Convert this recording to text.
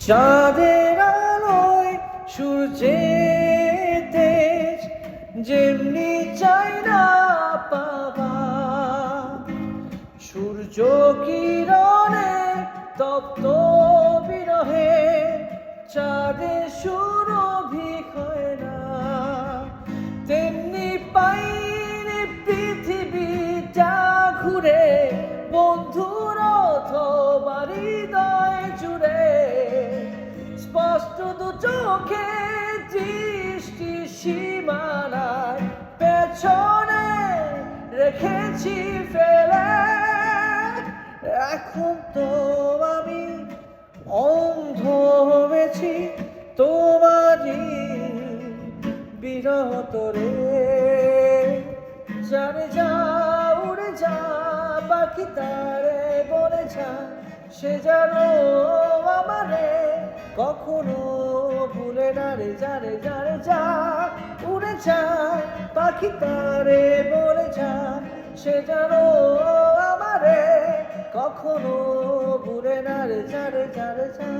চাঁদের আলোয় সূর্যের তেজ যেমনি চাই না পাবা, সূর্য কিরণে তপ্ত বিরহে চাঁদের সুরভি হয় না, তেমনি পাইনি পৃথিবীটা ঘুরে বন্ধুর অথবা হৃদয় জুড়ে। স্পষ্ট দু চোখে দৃষ্টি সীমানায় পেছনে রেখেছি ফেলে। এখন তো আমি অন্ধ হয়েছি তোমারই বিরহ তরে। জানে যা উড়ে যা পাখি তারে বলে যা, সে যেন আমারে কখনো ভুলে না রে। যারে যারে যা উড়ে যা পাখি তারে বলে যা, সে যেন আমারে কখনো ভুলে না রে। যারে যারে যা।